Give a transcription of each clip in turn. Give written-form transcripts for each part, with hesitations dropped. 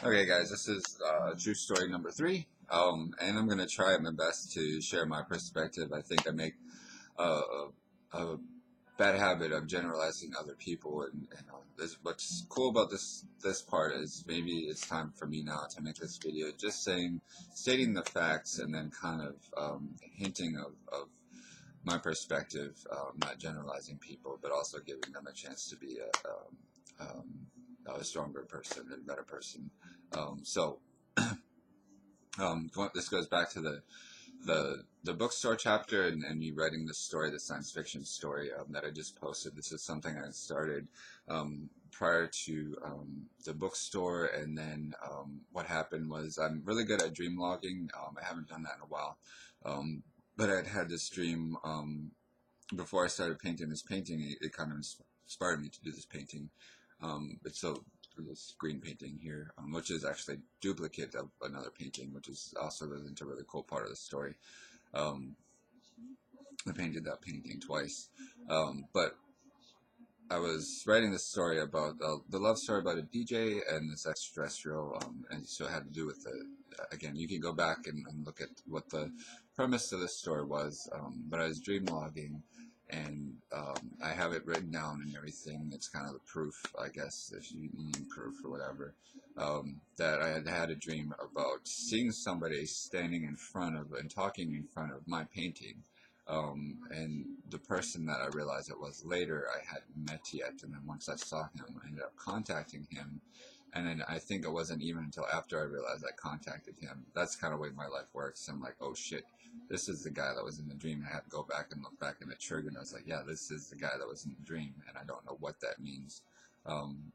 Okay, guys, this is true story number 3, and I'm gonna try my best to share my perspective. I think I make a bad habit of generalizing other people, and this, what's cool about this part is maybe it's time for me now to make this video, just stating the facts, and then kind of hinting of my perspective, not generalizing people, but also giving them a chance to be a stronger person and a better person. So this goes back to the bookstore chapter, and me writing the story, the science fiction story that I just posted. This is something I started prior to the bookstore, and then what happened was I'm really good at dream logging. I haven't done that in a while, but I'd had this dream before I started painting this painting. It kind of inspired me to do this painting. This green painting here, which is actually a duplicate of another painting, which is also a really cool part of the story. I painted that painting twice, but I was writing this story about the love story about a DJ and this extraterrestrial, and so it had to do with again, you can go back and look at what the premise of this story was, but I was dream logging, and I have it written down and everything. It's kind of the proof, I guess, if you need proof or whatever, that I had a dream about seeing somebody standing in front of and talking in front of my painting. And the person that I realized it was later, I hadn't met yet, and then once I saw him, I ended up contacting him, and then I think it wasn't even until after I realized I contacted him. That's kind of the way my life works. I'm like, oh shit, this is the guy that was in the dream. I had to go back and look back, and it triggered, and I was like, yeah, this is the guy that was in the dream, and I don't know what that means. And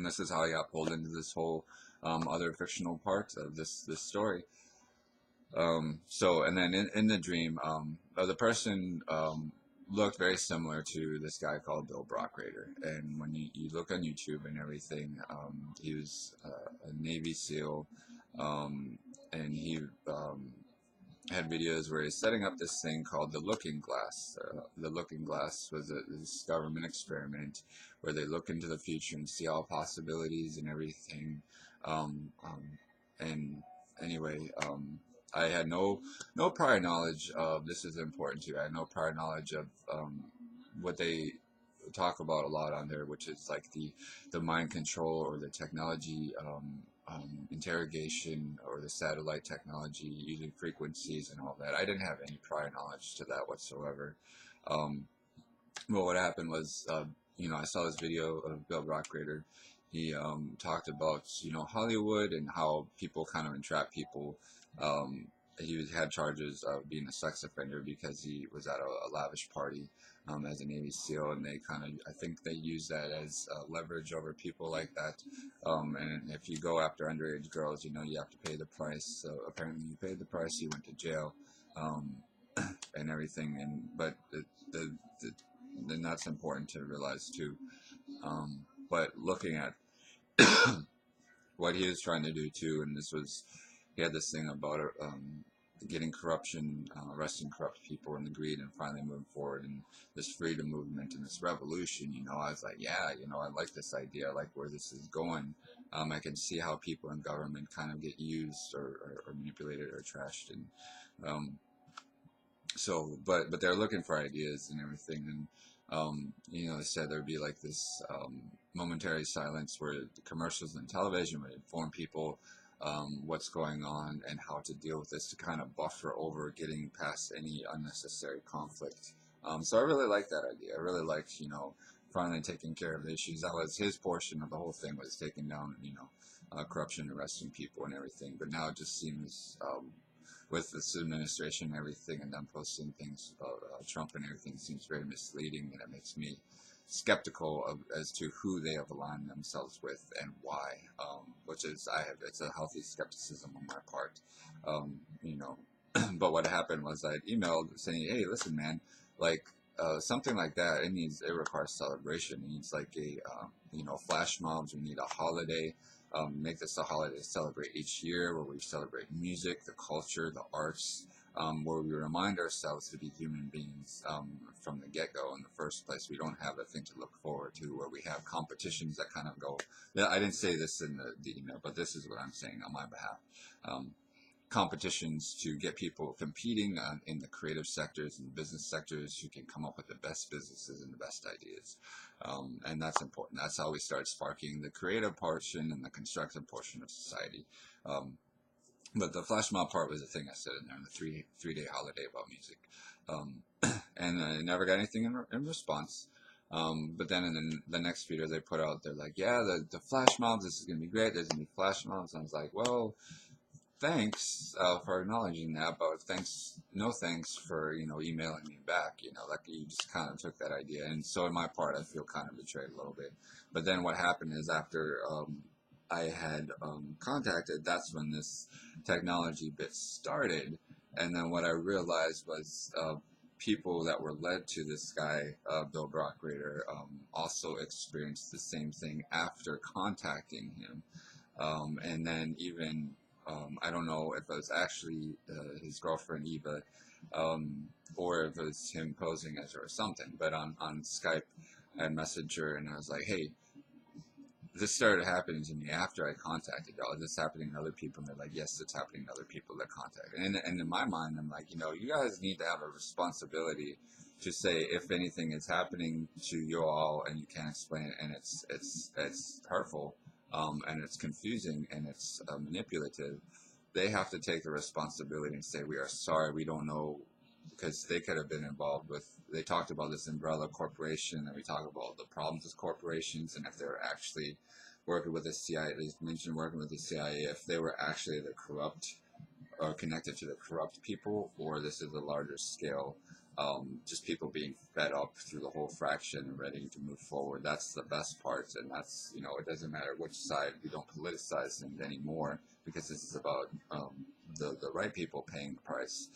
this is how I got pulled into this whole other fictional part of this story. And then in the dream, the person looked very similar to this guy called Bill Brockrader. And when you look on YouTube and everything, he was a Navy SEAL, and he had videos where he's setting up this thing called the Lookingglass. The Lookingglass was this government experiment where they look into the future and see all possibilities and everything. And anyway, I had no prior knowledge of, this is important too, I had no prior knowledge of what they talk about a lot on there, which is like the mind control or the technology interrogation, or the satellite technology using frequencies and all that. I didn't have any prior knowledge to that whatsoever. Well, what happened was, I saw this video of Bill Brockrader. He talked about, Hollywood and how people kind of entrap people. He had charges of being a sex offender because he was at a lavish party as a Navy SEAL, and they kind of, I think they use that as leverage over people like that. And if you go after underage girls, you have to pay the price. So apparently you paid the price, you went to jail, and everything. But then that's important to realize too. But looking at what he was trying to do too, and he had this thing about getting corruption, arresting corrupt people, and the greed, and finally moving forward, and this freedom movement and this revolution. I was like, yeah, I like this idea. I like where this is going. I can see how people in government kind of get used or manipulated or trashed, and but they're looking for ideas and everything, and they said there'd be like this momentary silence where the commercials and television would inform people what's going on and how to deal with this, to kind of buffer over getting past any unnecessary conflict. So I really liked that idea. I really liked, finally taking care of the issues. That was his portion of the whole thing, was taking down, corruption, arresting people and everything. But now it just seems, with this administration and everything, and them posting things about Trump and everything, seems very misleading, and it makes me skeptical as to who they have aligned themselves with and why, which is, it's a healthy skepticism on my part. But what happened was I emailed saying, hey, listen, man, like something like that, it requires celebration. It needs like a flash mobs. We need a holiday. Make this a holiday to celebrate each year, where we celebrate music, the culture, the arts, where we remind ourselves to be human beings from the get-go in the first place. We don't have a thing to look forward to, where we have competitions that kind of go. Yeah, I didn't say this in the email, but this is what I'm saying on my behalf. Competitions to get people competing in the creative sectors and business sectors who can come up with the best businesses and the best ideas. And that's important. That's how we start sparking the creative portion and the constructive portion of society. But the flash mob part was the thing I said in there, the three-day holiday about music. And I never got anything in response. But then in the next video they put out, they're like, yeah, the flash mobs, this is going to be great. There's going to be flash mobs. And I was like, well, thanks for acknowledging that, but no thanks for emailing me back. Like you just kind of took that idea, and so in my part, I feel kind of betrayed a little bit. But then what happened is after I had contacted, that's when this technology bit started, and then what I realized was people that were led to this guy, Bill Brockrader, also experienced the same thing after contacting him, and then even. I don't know if it was actually his girlfriend Eva, or if it was him posing as her or something. But on Skype, I messaged her and I was like, "Hey, this started happening to me after I contacted y'all. Is this happening to other people?" And they're like, "Yes, it's happening to other people that contact." And in my mind, I'm like, you guys need to have a responsibility to say if anything is happening to you all and you can't explain it, and it's hurtful. And it's confusing and it's manipulative, they have to take the responsibility and say, we are sorry, we don't know, because they could have been involved with, they talked about this umbrella corporation, and we talk about the problems with corporations, and if they're actually working with the CIA, they mentioned working with the CIA, if they were actually the corrupt, or connected to the corrupt people, or this is a larger scale, just people being fed up through the whole fraction and ready to move forward. That's the best part, and that's, it doesn't matter which side. We don't politicize things anymore, because this is about the right people paying the price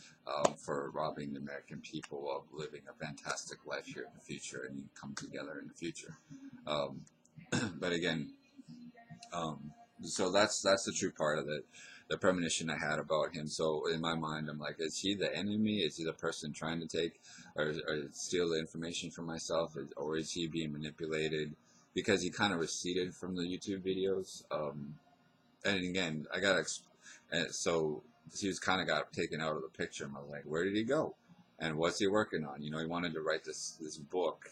for robbing the American people of living a fantastic life here in the future, and you come together in the future. But again, so that's the true part of it. The premonition I had about him. So in my mind, I'm like, is he the enemy? Is he the person trying to take or steal the information from myself? Or is he being manipulated? Because he kind of receded from the YouTube videos. And again, so he was kind of got taken out of the picture. And I was like, where did he go? And what's he working on? He wanted to write this book,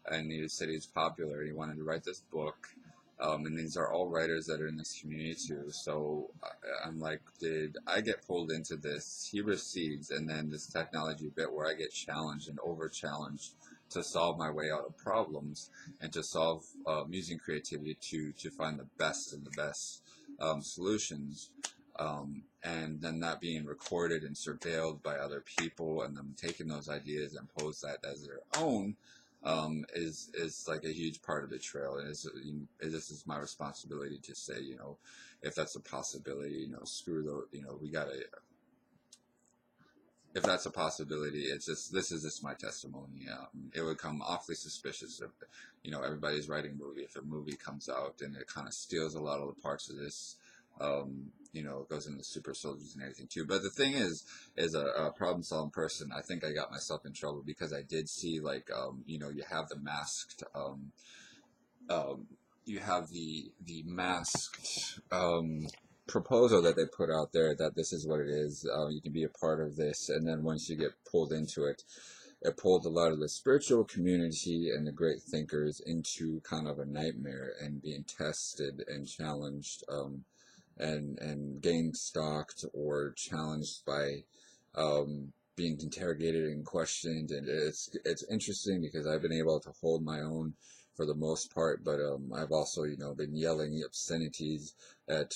and he said he's popular. He wanted to write this book. And these are all writers that are in this community too. So I'm like, did I get pulled into this? He recedes, and then this technology bit where I get challenged and over-challenged to solve my way out of problems, and to solve using creativity to find the best and the best solutions. And then that being recorded and surveilled by other people, and them taking those ideas and pose that as their own. Is like a huge part of the trail, and this is my responsibility to say, if that's a possibility, screw we gotta. If that's a possibility, this is just my testimony. It would come awfully suspicious if, everybody's writing a movie. If a movie comes out and it kind of steals a lot of the parts of this. It goes into super soldiers and everything too. But the thing is a problem-solving person. I think I got myself in trouble because I did see, like, you have the masked, you have the masked proposal that they put out there that this is what it is. You can be a part of this, and then once you get pulled into it, it pulled a lot of the spiritual community and the great thinkers into kind of a nightmare and being tested and challenged. And getting stalked or challenged by being interrogated and questioned, and it's interesting because I've been able to hold my own for the most part, but I've also been yelling obscenities at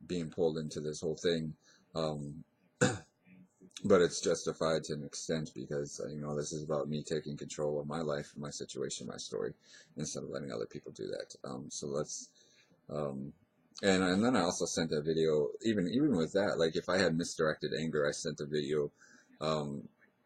being pulled into this whole thing, but it's justified to an extent because this is about me taking control of my life, my situation, my story, instead of letting other people do that. So let's. And then I also sent a video, even with that, like if I had misdirected anger, I sent a video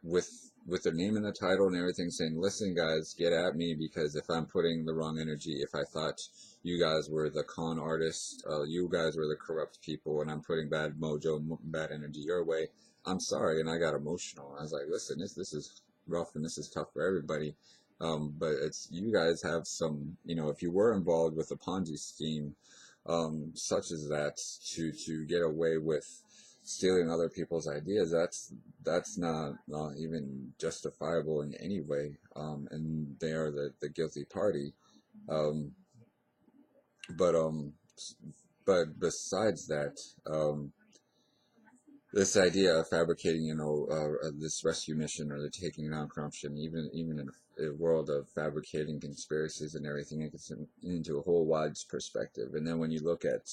with with their name in the title and everything, saying, "Listen, guys, get at me, because if I'm putting the wrong energy, if I thought you guys were the con artists, you guys were the corrupt people, and I'm putting bad mojo, bad energy your way, I'm sorry." And I got emotional. I was like, "Listen, this is rough and this is tough for everybody." But it's, you guys have some, if you were involved with a Ponzi scheme, such as that, to get away with stealing other people's ideas, that's not even justifiable in any way, and they are the guilty party. Um, but um, but besides that, this idea of fabricating, this rescue mission or the taking down corruption, even in a world of fabricating conspiracies and everything, it gets into a whole wide perspective. And then when you look at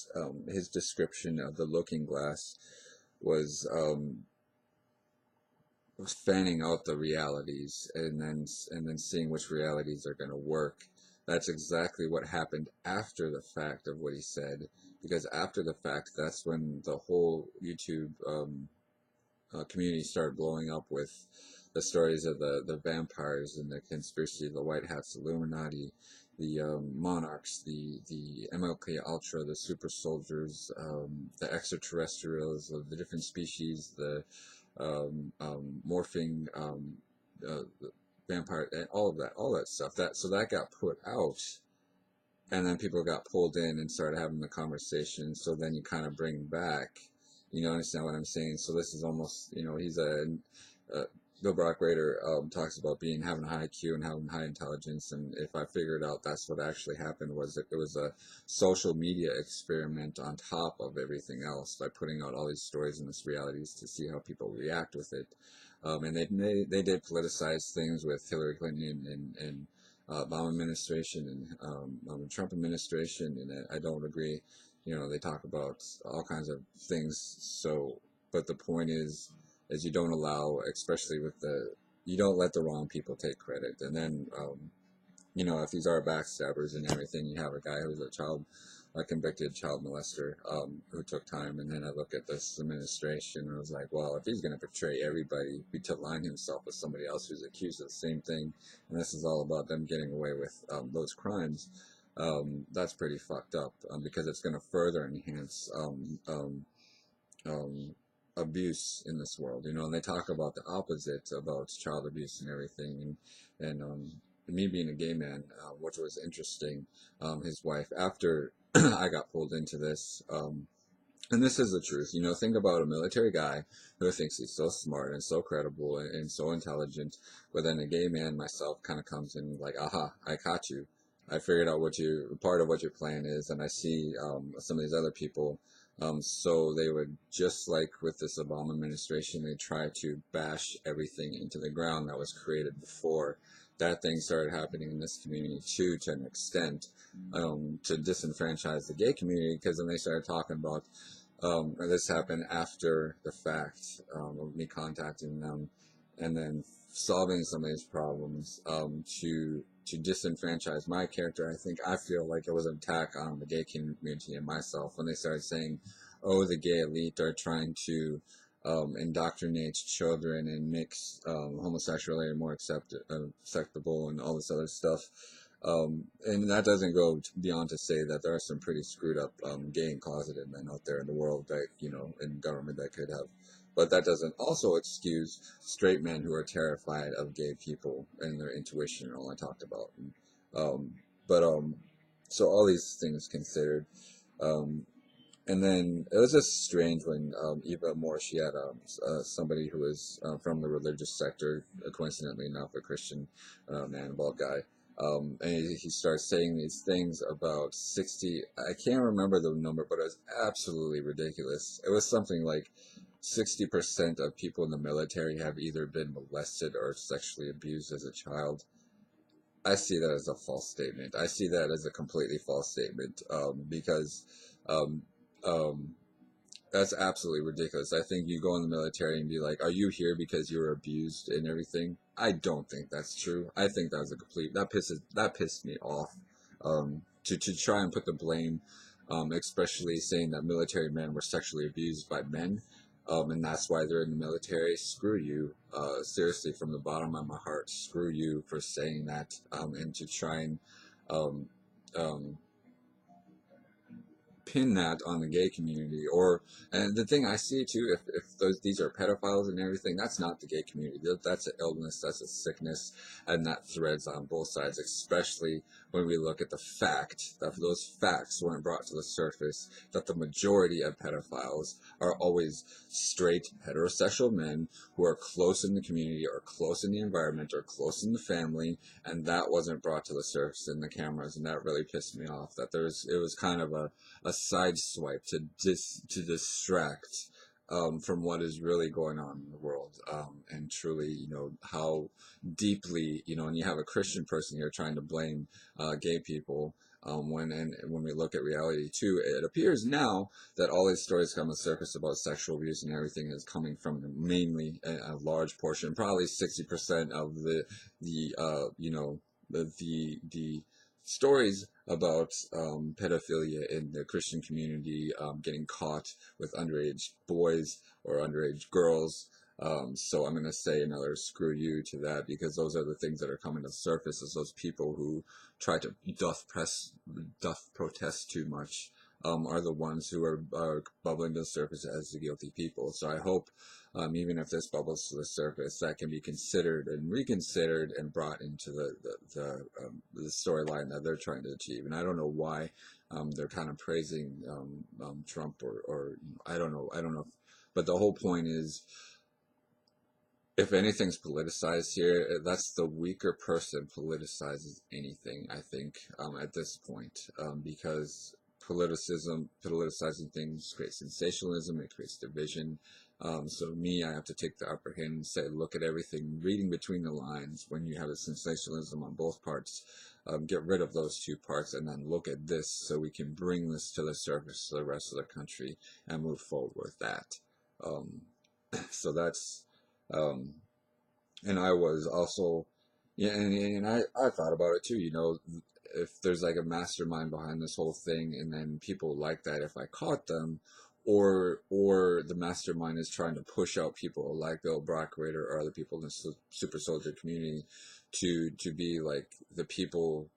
his description of the Lookingglass, was fanning out the realities, and then seeing which realities are going to work. That's exactly what happened after the fact of what he said, because after the fact, that's when the whole YouTube community started blowing up with the stories of the vampires and the conspiracy of the White Hats, Illuminati, the monarchs, the MLK Ultra, the super soldiers, the extraterrestrials of the different species, the morphing vampire, and all that stuff. That got put out, and then people got pulled in and started having the conversation. So then you kind of bring back, understand what I'm saying? So this is almost, he's Bill Brock Rader talks about having a high IQ and having high intelligence, and if I figured out that's what actually happened, was that it was a social media experiment on top of everything else, by putting out all these stories and these realities to see how people react with it. And they did politicize things with Hillary Clinton and Obama administration and Trump administration, and I don't agree. They talk about all kinds of things. So, but the point is you don't allow, especially you don't let the wrong people take credit. And then, if these are backstabbers and everything, you have a guy who's a convicted child molester, who took time. And then I look at this administration and I was like, well, if he's going to betray everybody, to align himself with somebody else who's accused of the same thing, and this is all about them getting away with those crimes, that's pretty fucked up, because it's going to further enhance abuse in this world, and they talk about the opposite about child abuse and everything, and me being a gay man, which was interesting, his wife, after I got pulled into this, and this is the truth, think about a military guy who thinks he's so smart and so credible and so intelligent, but then a gay man, myself, kind of comes in like, aha, I caught you. I figured out part of what your plan is, and I see some of these other people. So they would, just like with this Obama administration, they try to bash everything into the ground that was created before. That thing started happening in this community too, to an extent, to disenfranchise the gay community, because then they started talking about, this happened after the fact, of me contacting them, and then solving some of these problems, to disenfranchise my character. I feel like it was an attack on the gay community and myself, when they started saying, oh, the gay elite are trying to indoctrinate children and make homosexuality more acceptable and all this other stuff. And that doesn't go beyond to say that there are some pretty screwed up gay and closeted men out there in the world that, in government, that could have. But that doesn't also excuse straight men who are terrified of gay people and their intuition and all I talked about. But so all these things considered, and then it was just strange when Eva Moore, she had somebody who was from the religious sector, coincidentally enough, a Christian man, bald guy. And he starts saying these things about 60, I can't remember the number, but it was absolutely ridiculous. It was something like 60% of people in the military have either been molested or sexually abused as a child. I see that as a false statement. I see that as a completely false statement, because um, um, that's absolutely ridiculous. I think you go in the military and be like, are you here because you were abused and everything? I don't think that's true. I think that was that pissed me off, to try and put the blame, especially saying that military men were sexually abused by men. And that's why they're in the military. Screw you. Seriously, from the bottom of my heart, screw you for saying that, and to try and um, um, pin that on the gay community. Or, and the thing I see too, if these are pedophiles and everything, that's not the gay community. That's an illness, that's a sickness, and that threads on both sides, especially when we look at the fact that those facts weren't brought to the surface, that the majority of pedophiles are always straight heterosexual men who are close in the community or close in the environment or close in the family, and that wasn't brought to the surface in the cameras, and that really pissed me off. That it was kind of a side swipe to distract from what is really going on in the world, and truly, how deeply, and you have a Christian person here trying to blame gay people. When we look at reality too, it appears now that all these stories come to surface about sexual abuse and everything is coming from mainly a large portion, probably 60% of the stories about pedophilia in the Christian community, getting caught with underage boys or underage girls. So I'm going to say another screw you to that, because those are the things that are coming to the surface, as those people who try to doth protest too much are the ones who are bubbling to the surface as the guilty people. So I hope, even if this bubbles to the surface, that can be considered and reconsidered and brought into the storyline that they're trying to achieve. And I don't know why they're kind of praising Trump, or I don't know. But the whole point is, if anything's politicized here, that's the weaker person politicizes anything, I think, at this point, because politicizing things creates sensationalism, it creates division. So I have to take the upper hand and say, look at everything, reading between the lines. When you have a sensationalism on both parts, get rid of those two parts, and then look at this, so we can bring this to the surface to the rest of the country and move forward with that. So that's, and I was also, yeah, and I thought about it too, if there's like a mastermind behind this whole thing, and then people like that, if I caught them, or the mastermind is trying to push out people like Bill Brockrader or other people in the super soldier community to be like the people,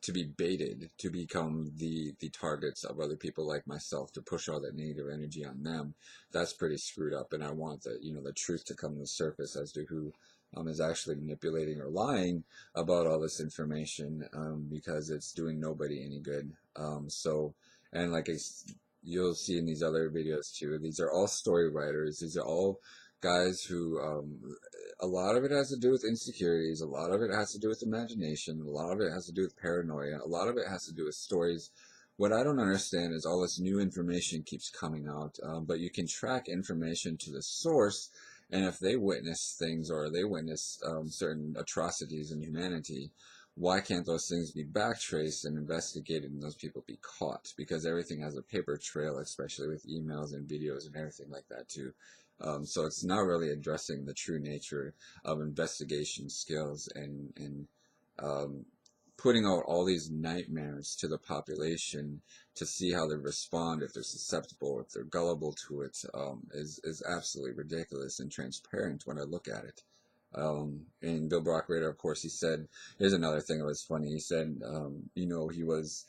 to be baited to become the targets of other people like myself, to push all that negative energy on them. That's pretty screwed up, and I want the truth to come to the surface as to who is actually manipulating or lying about all this information, because it's doing nobody any good. So, and like you'll see in these other videos too, these are all story writers. These are all guys who, a lot of it has to do with insecurities, a lot of it has to do with imagination, a lot of it has to do with paranoia, a lot of it has to do with stories. What I don't understand is all this new information keeps coming out, but you can track information to the source, and if they witness things, or they witness certain atrocities in humanity, why can't those things be backtraced and investigated and those people be caught? Because everything has a paper trail, especially with emails and videos and everything like that too. So it's not really addressing the true nature of investigation skills, and putting out all these nightmares to the population to see how they respond, if they're susceptible, if they're gullible to it, is absolutely ridiculous and transparent when I look at it. And Bill Brockrader, of course, he said, here's another thing that was funny. He said, he was,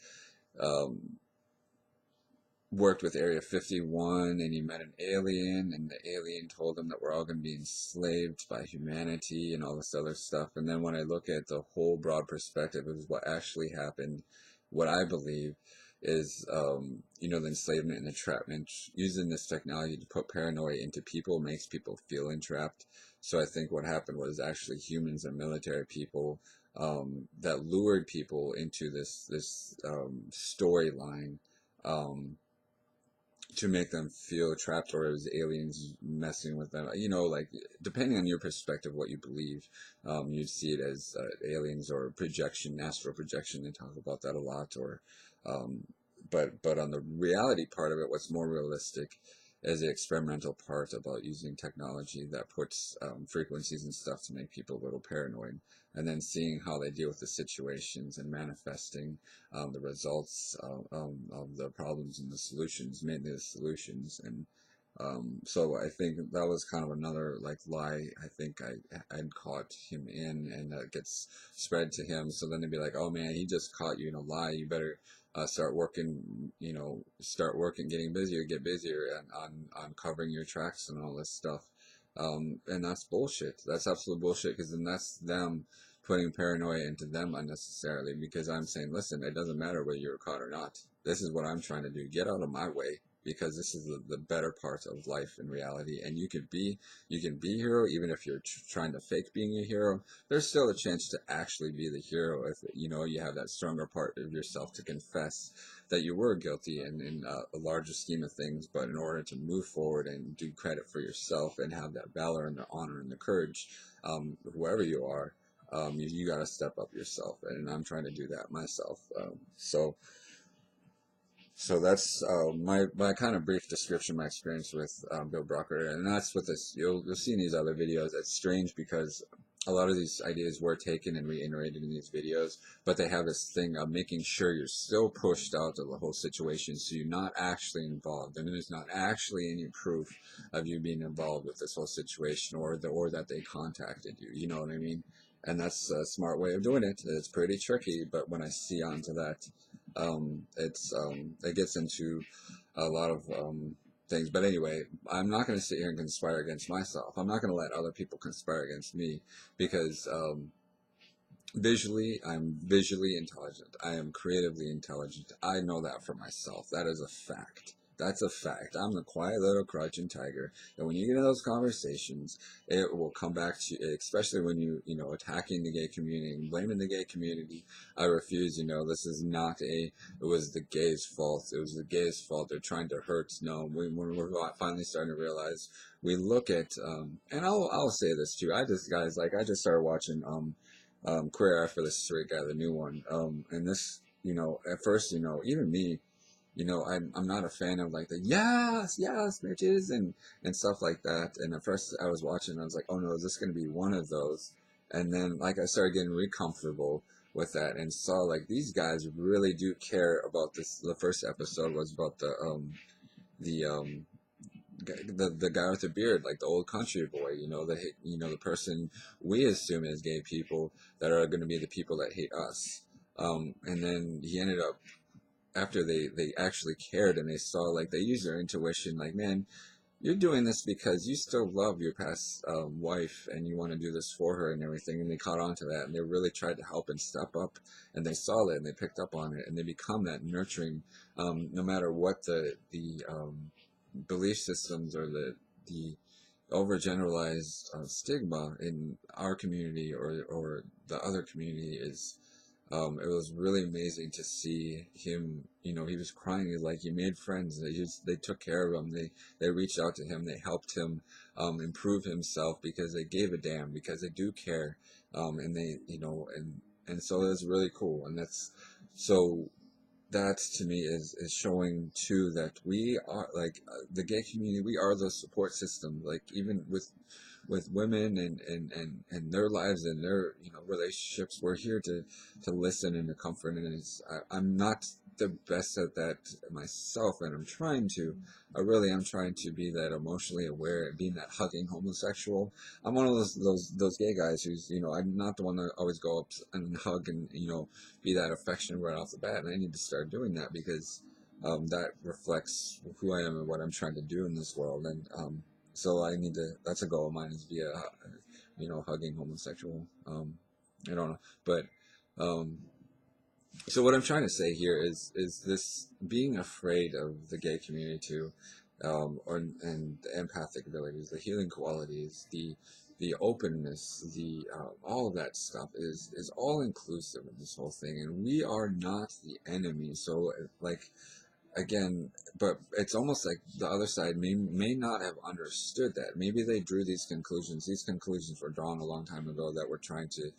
worked with Area 51, and he met an alien, and the alien told him that we're all going to be enslaved by humanity and all this other stuff. And then when I look at the whole broad perspective of what actually happened, what I believe is, the enslavement and entrapment, using this technology to put paranoia into people makes people feel entrapped. So I think what happened was actually humans and military people, that lured people into this storyline, to make them feel trapped, or as aliens messing with them. Like, depending on your perspective, what you believe, you'd see it as aliens or projection, astral projection. They talk about that a lot. Or, but on the reality part of it, what's more realistic is the experimental part about using technology that puts frequencies and stuff to make people a little paranoid, and then seeing how they deal with the situations and manifesting the results of the problems and the solutions, mainly the solutions. And So I think that was kind of another like lie. I think I'd caught him in, and that gets spread to him. So then they'd be like, "Oh man, he just caught you in a lie. You better start working. Start working, getting busier, get busier, and on covering your tracks and all this stuff." And that's bullshit. That's absolute bullshit. Because then that's them putting paranoia into them unnecessarily. Because I'm saying, listen, it doesn't matter whether you're caught or not. This is what I'm trying to do. Get out of my way, because this is the better part of life in reality. And you can be a hero even if you're trying to fake being a hero. There's still a chance to actually be the hero if you have that stronger part of yourself to confess that you were guilty in a larger scheme of things. But in order to move forward and do credit for yourself and have that valor and the honor and the courage, whoever you are, you got to step up yourself, and I'm trying to do that myself. So that's my kind of brief description of my experience with Bill Brucker, and that's what this you'll see in these other videos. It's strange because a lot of these ideas were taken and reiterated in these videos, but they have this thing of making sure you're still pushed out of the whole situation, so you're not actually involved, and there's not actually any proof of you being involved with this whole situation, or that they contacted you. You know what I mean? And that's a smart way of doing it. It's pretty tricky, but when I see onto that, it gets into a lot of things. But anyway, I'm not going to sit here and conspire against myself. I'm not going to let other people conspire against me, because I'm visually intelligent. I am creatively intelligent. I know that for myself. That is a fact. That's a fact. I'm the quiet little crouching tiger. And when you get in those conversations, it will come back to you, especially when attacking the gay community and blaming the gay community. I refuse. This is not it was the gays' fault. It was the gays' fault. They're trying to hurt. No, we're finally starting to realize, we look at, and I'll say this too. I just started watching, Queer Eye for the Straight Guy, the new one. And this, at first, even me, I'm not a fan of like the yes, yes, bitches and stuff like that. And at first I was watching, I was like, oh no, is this going to be one of those? And then like I started getting really comfortable with that and saw like these guys really do care about this. The first episode was about the the guy with the beard, like the old country boy, the person we assume as gay people that are going to be the people that hate us. And then he ended up, after they actually cared and they saw, like, they used their intuition, like, man, you're doing this because you still love your past wife and you want to do this for her and everything. And they caught on to that and they really tried to help and step up, and they saw it and they picked up on it and they become that nurturing, no matter what the belief systems or the overgeneralized stigma in our community or the other community is. It was really amazing to see him. He was crying. He made friends. They took care of him. They reached out to him. They helped him improve himself because they gave a damn, because they do care. And they, and so it's really cool. And so that to me is showing too that we are like the gay community. We are the support system. Like, even with women and their lives and their relationships, we're here to listen and to comfort. And I'm not the best at that myself, and I really am trying to be that emotionally aware and being that hugging homosexual. I'm one of those gay guys who's, I'm not the one that always go up and hug and be that affectionate right off the bat, and I need to start doing that because that reflects who I am and what I'm trying to do in this world. And so that's a goal of mine, is be a, hugging homosexual. I don't know, but so what I'm trying to say here is this being afraid of the gay community too, and the empathic abilities, the healing qualities, the openness, the all of that stuff is all inclusive in this whole thing, and we are not the enemy. So like, again, but it's almost like the other side may not have understood that. Maybe they drew these conclusions. These conclusions were drawn a long time ago, that we're trying to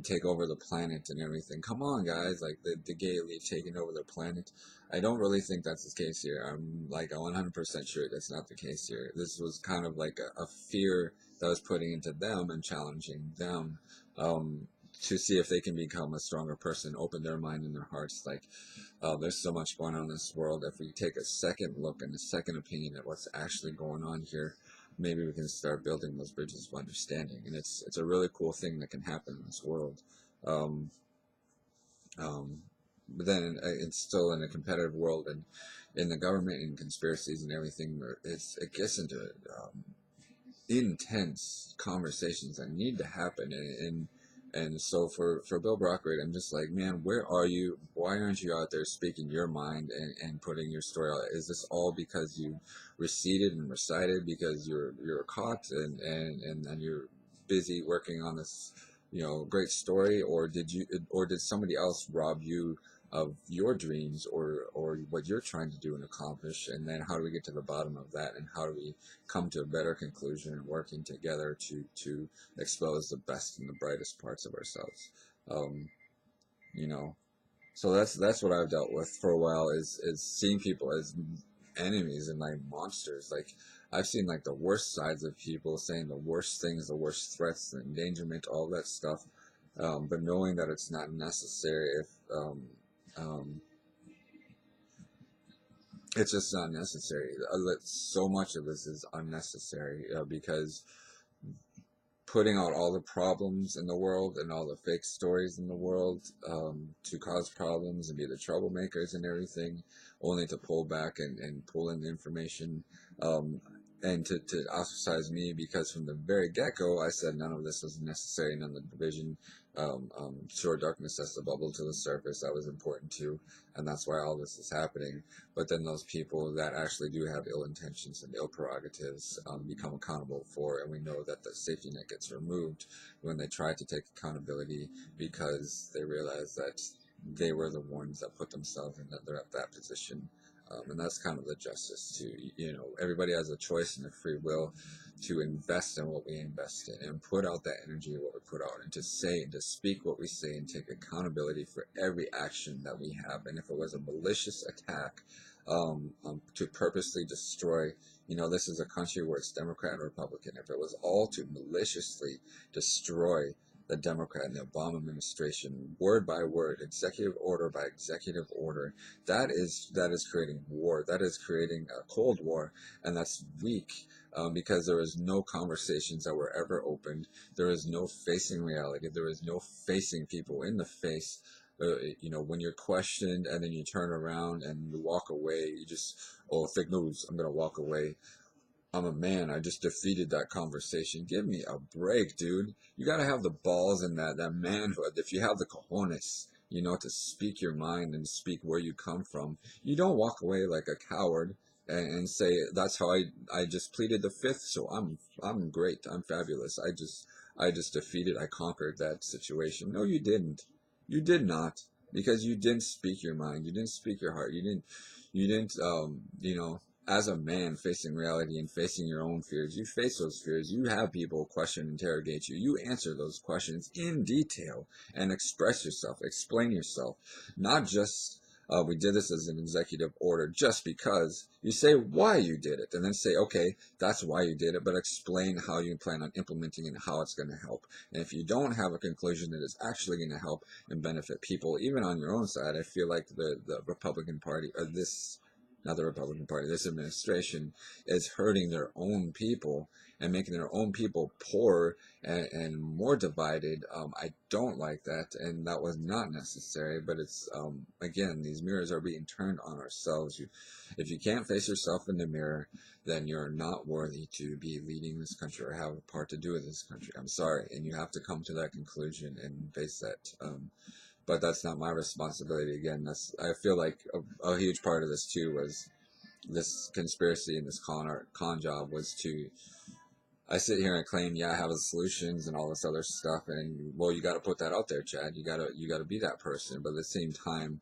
take over the planet and everything. Come on, guys, like the gay elite taking over the planet. I don't really think that's the case here. I'm like 100% sure that's not the case here. This was kind of like a fear that was putting into them and challenging them to see if they can become a stronger person, open their mind and their hearts. Like, there's so much going on in this world. If we take a second look and a second opinion at what's actually going on here, maybe we can start building those bridges of understanding. And it's a really cool thing that can happen in this world. Um, but then it's still in a competitive world, and in the government and conspiracies and everything, it gets into intense conversations that need to happen. And so for Bill Brockridge, I'm just like, man, where are you? Why aren't you out there speaking your mind and putting your story out? Is this all because you received and recited because you're caught and you're busy working on this, great story, or did somebody else rob you of your dreams or what you're trying to do and accomplish? And then how do we get to the bottom of that, and how do we come to a better conclusion and working together to expose the best and the brightest parts of ourselves? um, you know so that's what I've dealt with for a while, is seeing people as enemies and like monsters. Like, I've seen like the worst sides of people, saying the worst things, the worst threats, the endangerment, all that stuff, but knowing that it's not necessary. If um, it's just not necessary. So much of this is unnecessary, because putting out all the problems in the world and all the fake stories in the world, to cause problems and be the troublemakers and everything, only to pull back and pull in the information, and to ostracize me, because from the very get-go I said none of this was necessary, none of the division. Sure, darkness has to bubble to the surface. That was important too, and that's why all this is happening. But then those people that actually do have ill intentions and ill prerogatives, become accountable for, and we know that the safety net gets removed when they try to take accountability, because they realize that they were the ones that put themselves in that position. And that's kind of the justice too. Everybody has a choice and a free will to invest in what we invest in, and put out that energy of what we put out, and to say and to speak what we say, and take accountability for every action that we have. And if it was a malicious attack, to purposely destroy, this is a country where it's Democrat and Republican. If it was all to maliciously destroy the Democrat and the Obama administration, word by word, executive order by executive order, that is creating war. That is creating a Cold War, and that's weak, because there is no conversations that were ever opened. There is no facing reality. There is no facing people in the face. When you're questioned and then you turn around and you walk away, you just, oh, fake news, I'm going to walk away. I'm a man. I just defeated that conversation. Give me a break, dude. You got to have the balls and that manhood. If you have the cojones, to speak your mind and speak where you come from, you don't walk away like a coward and say, that's how I just pleaded the fifth, so I'm great. I'm fabulous. I just defeated, I conquered that situation. No, you didn't. You did not, because you didn't speak your mind. You didn't speak your heart. You didn't, as a man facing reality and facing your own fears, you face those fears. You have people question, interrogate you. You answer those questions in detail and express yourself, explain yourself. Not just, we did this as an executive order just because. You say why you did it, and then say, okay, that's why you did it, but explain how you plan on implementing and how it's going to help. And if you don't have a conclusion that is actually going to help and benefit people, even on your own side, I feel like the Republican Party, or not the Republican Party, this administration is hurting their own people and making their own people poor and more divided. I don't like that, and that was not necessary. But it's, again, these mirrors are being turned on ourselves. If you can't face yourself in the mirror, then you're not worthy to be leading this country or have a part to do with this country. I'm sorry, and you have to come to that conclusion and face that. But that's not my responsibility. Again, I feel like a huge part of this too was this conspiracy and this con job was to. I sit here and claim, yeah, I have the solutions and all this other stuff, and well, you got to put that out there, Chad. You gotta be that person. But at the same time,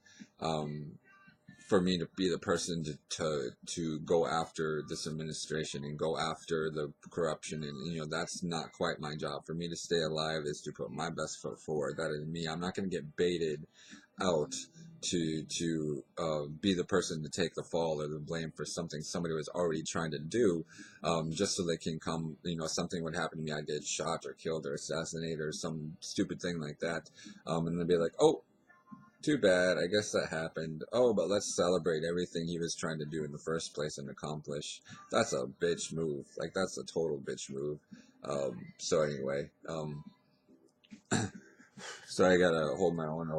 for me to be the person to go after this administration and go after the corruption, and that's not quite my job. For me to stay alive is to put my best foot forward. That is me. I'm not going to get baited out to be the person to take the fall or the blame for something somebody was already trying to do, just so they can come, something would happen to me, I'd get shot or killed or assassinated or some stupid thing like that, and they'd be like, oh, too bad, I guess that happened. Oh, but let's celebrate everything he was trying to do in the first place and accomplish. That's a bitch move. Like, that's a total bitch move. So anyway, so I gotta hold my own,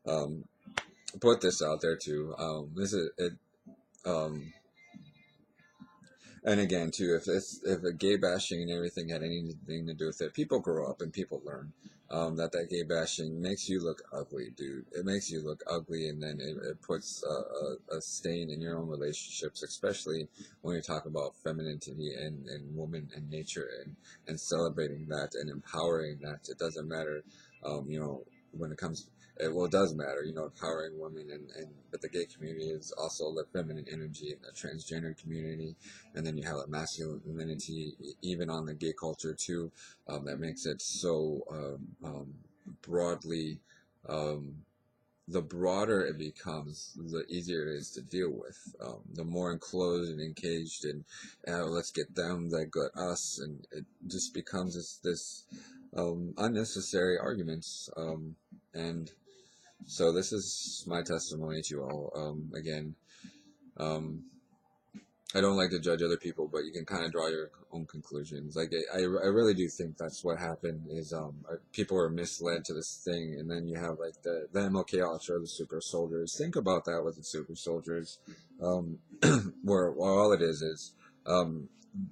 um, put this out there too. This is it. Um, and again, too, if a gay bashing and everything had anything to do with it, people grow up and people learn that gay bashing makes you look ugly, dude. It makes you look ugly, and then it puts a stain in your own relationships, especially when you talk about femininity and woman and nature and celebrating that and empowering that. It doesn't matter, when it comes. Well, it does matter, empowering women, but the gay community is also the feminine energy and the transgender community, and then you have a masculinity even on the gay culture too, that makes it so broadly. The broader it becomes, the easier it is to deal with. The more enclosed and encaged, and let's get them, they got us, and it just becomes this unnecessary arguments. And so this is my testimony to you all. Again, I don't like to judge other people, but you can kind of draw your own conclusions. Like, I really do think that's what happened is people were misled to this thing, and then you have like the MLK Ultra, the super soldiers. Think about that with the super soldiers, where all it is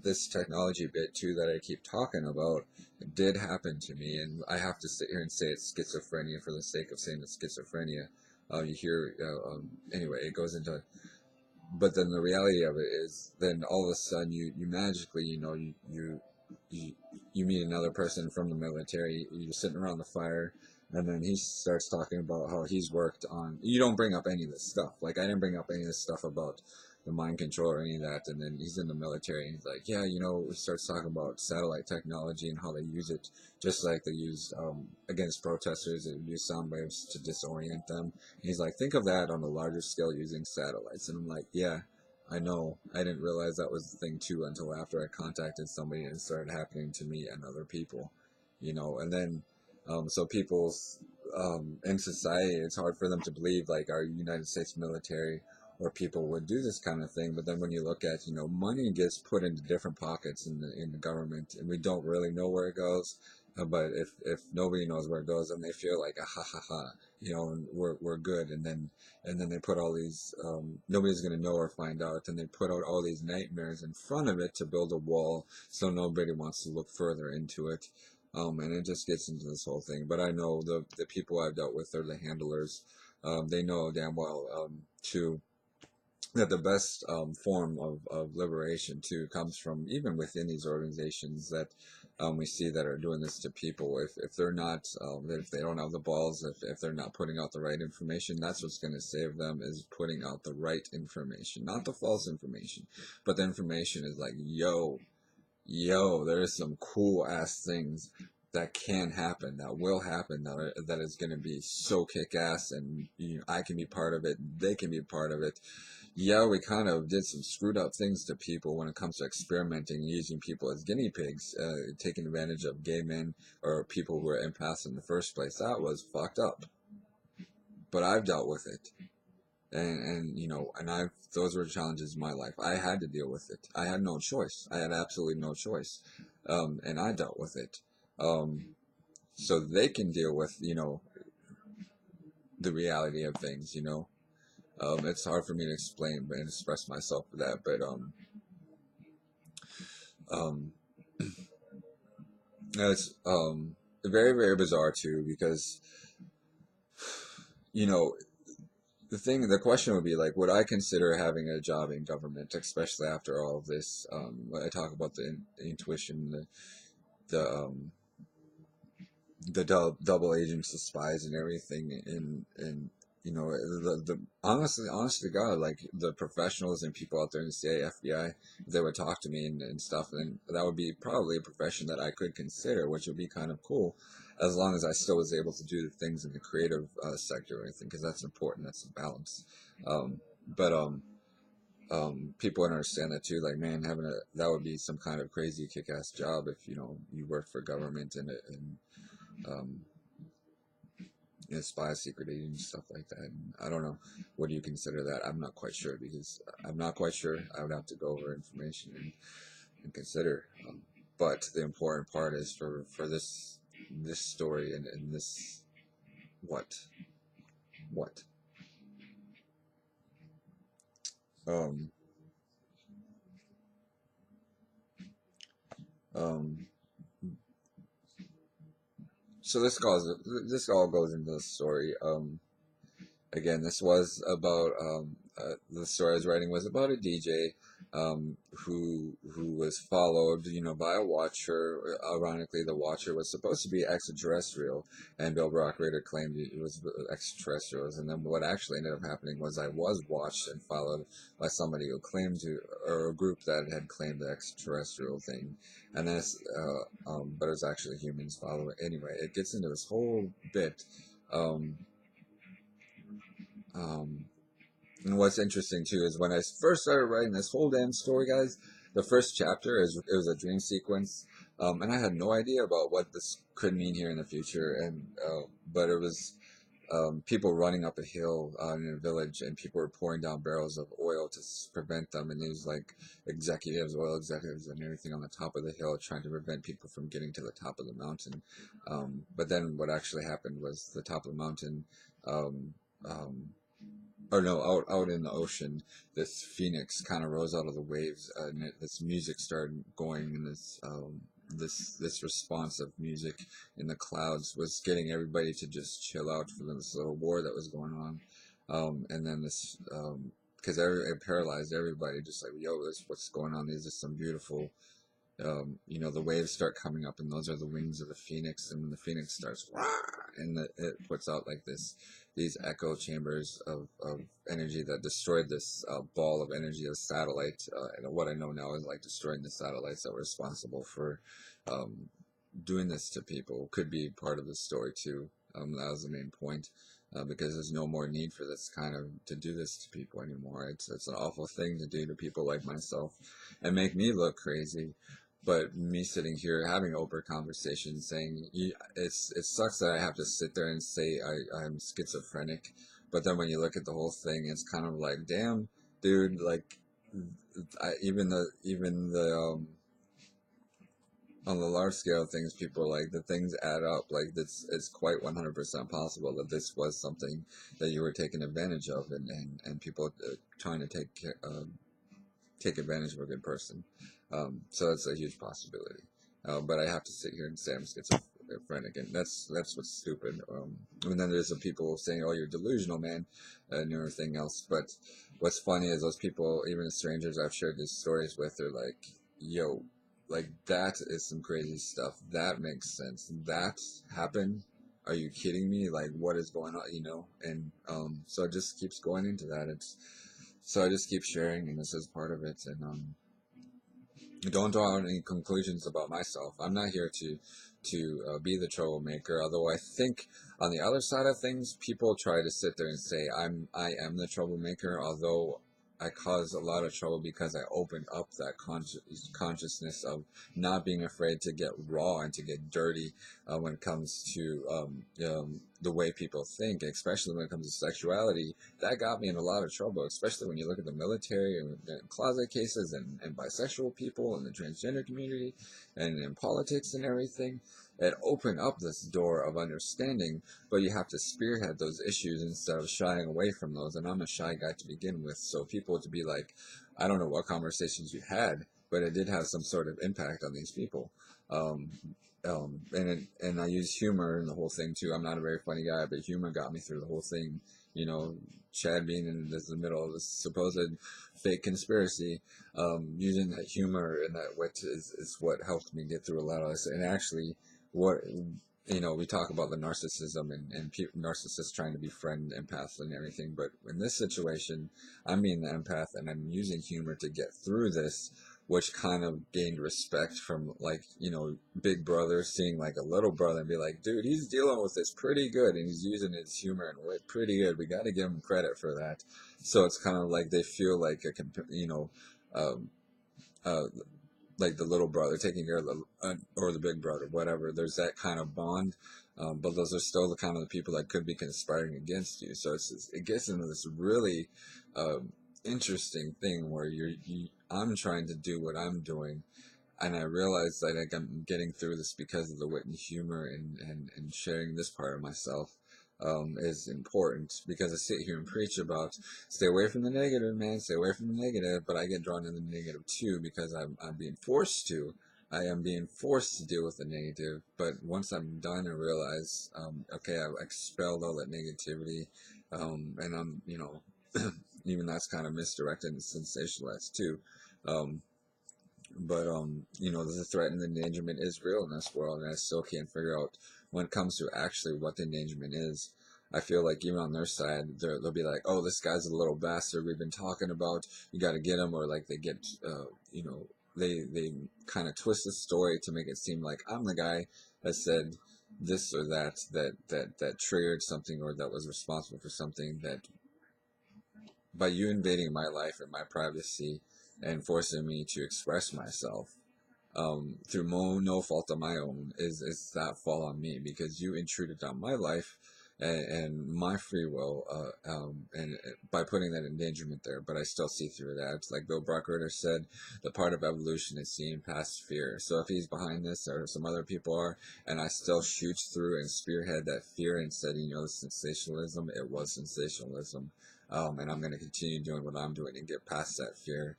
this technology bit too that I keep talking about. It did happen to me, and I have to sit here and say it's schizophrenia for the sake of saying it's schizophrenia. You hear, anyway, it goes into. But then the reality of it is, then all of a sudden you magically, you meet another person from the military. You're sitting around the fire, and then he starts talking about how he's worked on. You don't bring up any of this stuff. Like, I didn't bring up any of this stuff about the mind control or any of that. And then he's in the military, and he's like, yeah, he starts talking about satellite technology and how they use it, just like they used against protesters. They use sound waves to disorient them. And he's like, think of that on a larger scale using satellites. And I'm like, yeah, I know. I didn't realize that was the thing too until after I contacted somebody and it started happening to me and other people, and then so people in society, it's hard for them to believe like our United States military or people would do this kind of thing. But then when you look at, money gets put into different pockets in the government, and we don't really know where it goes. But if nobody knows where it goes, then they feel like ha ha ha, and we're good. And then they put all these nobody's gonna know or find out, and they put out all these nightmares in front of it to build a wall so nobody wants to look further into it. And it just gets into this whole thing. But I know the people I've dealt with are the handlers. They know damn well too that the best form of liberation too comes from even within these organizations that we see that are doing this to people. If they're not, if they don't have the balls, if they're not putting out the right information, that's what's going to save them, is putting out the right information, not the false information, but the information is like, yo, there's some cool ass things that can happen, that will happen, that is going to be so kick ass, and I can be part of it, they can be part of it. Yeah, we kind of did some screwed up things to people when it comes to experimenting, using people as guinea pigs, taking advantage of gay men or people who were empaths in the first place. That was fucked up. But I've dealt with it. And those were challenges in my life. I had to deal with it. I had no choice. I had absolutely no choice. And I dealt with it. So they can deal with, the reality of things, it's hard for me to explain and express myself for that, but it's very, very bizarre too, because the question would be like, would I consider having a job in government, especially after all of this? I talk about the intuition, the double agents, the spies, and everything, and you know, the honestly to God, like the professionals and people out there in the CIA, FBI, they would talk to me and stuff, and that would be probably a profession that I could consider, which would be kind of cool, as long as I still was able to do the things in the creative sector or anything, because that's important. That's a balance. But people would understand that too. Like, man, having that would be some kind of crazy kick-ass job if you worked for government and um, spy secret agent and stuff like that. And I don't know. What do you consider that? I'm not quite sure because I'm not quite sure. I would have to go over information and consider. But the important part is for this story and this what what um um. So this all goes into the story. Again, this was about the story I was writing was about a DJ who was followed, by a watcher. Ironically, the watcher was supposed to be extraterrestrial, and Bill Brockrader claimed it was extraterrestrials. And then what actually ended up happening was I was watched and followed by somebody who claimed to, or a group that had claimed the extraterrestrial thing. And this, but it was actually humans following. Anyway, it gets into this whole bit. Um, um, And what's interesting too is when I first started writing this whole damn story, guys, the first chapter it was a dream sequence, and I had no idea about what this could mean here in the future. And but it was people running up a hill in a village, and people were pouring down barrels of oil to prevent them. And there was like oil executives, and everything on the top of the hill trying to prevent people from getting to the top of the mountain. But then what actually happened was the top of the mountain. Um, um, or no, out in the ocean, this phoenix kind of rose out of the waves, and this music started going, and this response of music in the clouds was getting everybody to just chill out for this little war that was going on, and then this because it paralyzed everybody, just like, yo, this what's going on? These are some beautiful. The waves start coming up, and those are the wings of the phoenix. And when the phoenix starts, and it puts out like these echo chambers of energy that destroyed this ball of energy, a satellite. And what I know now is like destroying the satellites that were responsible for um, doing this to people. Could be part of the story too. That was the main point. Because there's no more need for this kind of to do this to people anymore. It's an awful thing to do to people like myself, and make me look crazy. But me sitting here having open conversation, saying it sucks that I have to sit there and say I'm schizophrenic. But then when you look at the whole thing, it's kind of like, damn, dude, like even the on the large scale of things, people are like, the things add up. Like, it's quite 100% possible that this was something that you were taking advantage of, and people trying to take advantage of a good person. So that's a huge possibility. But I have to sit here and say I'm schizophrenic, and that's what's stupid. And then there's the people saying, "Oh, you're delusional, man," and everything else. But what's funny is those people, even strangers I've shared these stories with, are like, "Yo, like that is some crazy stuff. That makes sense. That happened. Are you kidding me? Like, what is going on? And so it just keeps going into that. So I just keep sharing, and this is part of it. And don't draw any conclusions about myself. I'm not here to be the troublemaker. Although I think on the other side of things, people try to sit there and say I am the troublemaker. Although I cause a lot of trouble because I opened up that consciousness of not being afraid to get raw and to get dirty when it comes to the way people think, especially when it comes to sexuality. That got me in a lot of trouble, especially when you look at the military and closet cases and bisexual people and the transgender community and in politics and everything. It opened up this door of understanding, but you have to spearhead those issues instead of shying away from those. And I'm a shy guy to begin with, so people to be like, I don't know what conversations you had, but it did have some sort of impact on these people. Um, and I use humor in the whole thing too. I'm not a very funny guy, but humor got me through the whole thing. Chad being in the middle of this supposed fake conspiracy, using that humor and that wit is what helped me get through a lot of this. And actually, what you know, we talk about the narcissism and narcissists trying to befriend empaths and everything, but in this situation, I'm being the empath and I'm using humor to get through this, which kind of gained respect from, like, you know, big brother seeing like a little brother and be like, dude, he's dealing with this pretty good and he's using his humor and wit pretty good. We got to give him credit for that. So it's kind of like they feel like you know, um, uh, like the little brother taking care of the or the big brother, whatever. There's that kind of bond, but those are still the kind of the people that could be conspiring against you. So it gets into this really interesting thing where I'm trying to do what I'm doing, and I realize that like I'm getting through this because of the wit and humor and sharing this part of myself is important, because I sit here and preach about stay away from the negative, man, stay away from the negative, but I get drawn into the negative too because I'm being forced to. I am being forced to deal with the negative, but once I'm done and realize, okay, I've expelled all that negativity, and I'm, you know, even that's kind of misdirected and sensationalized too. Um, but you know, the threat and the endangerment is real in this world, and I still can't figure out when it comes to actually what the endangerment is. I feel like even on their side, they'll be like, "Oh, this guy's a little bastard we've been talking about. You got to get him," or like they get, you know, they kind of twist the story to make it seem like I'm the guy that said this or that triggered something or that was responsible for something that by you invading my life and my privacy and forcing me to express myself through no fault of my own is that fall on me because you intruded on my life and my free will and by putting that endangerment there. But I still see through that. It's like Bill Bruckner said, the part of evolution is seeing past fear. So if he's behind this or some other people are, and I still shoot through and spearhead that fear and said, you know, the sensationalism, it was sensationalism. And I'm going to continue doing what I'm doing and get past that fear,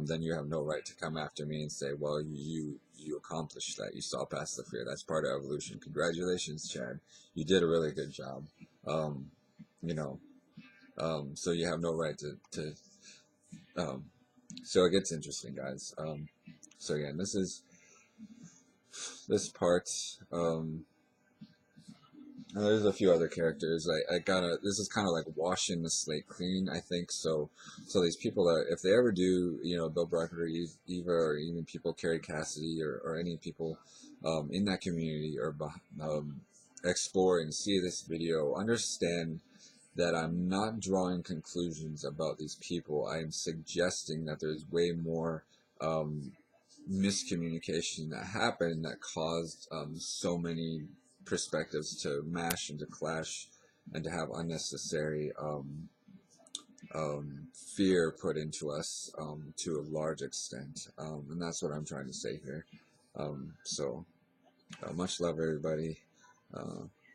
then you have no right to come after me and say, well, you accomplished that. You saw past the fear. That's part of evolution. Congratulations, Chad. You did a really good job. Um, you know, so you have no right to um, so it gets interesting, guys. So again, this part, there's a few other characters. I gotta. This is kind of like washing the slate clean, I think. So these people that if they ever do, you know, Bill Bruckner or Eva, or even people Carrie Cassidy or any people in that community or explore and see this video, understand that I'm not drawing conclusions about these people. I am suggesting that there's way more miscommunication that happened that caused so many perspectives to mash and to clash and to have unnecessary fear put into us to a large extent. And that's what I'm trying to say here. So much love, everybody.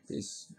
Peace.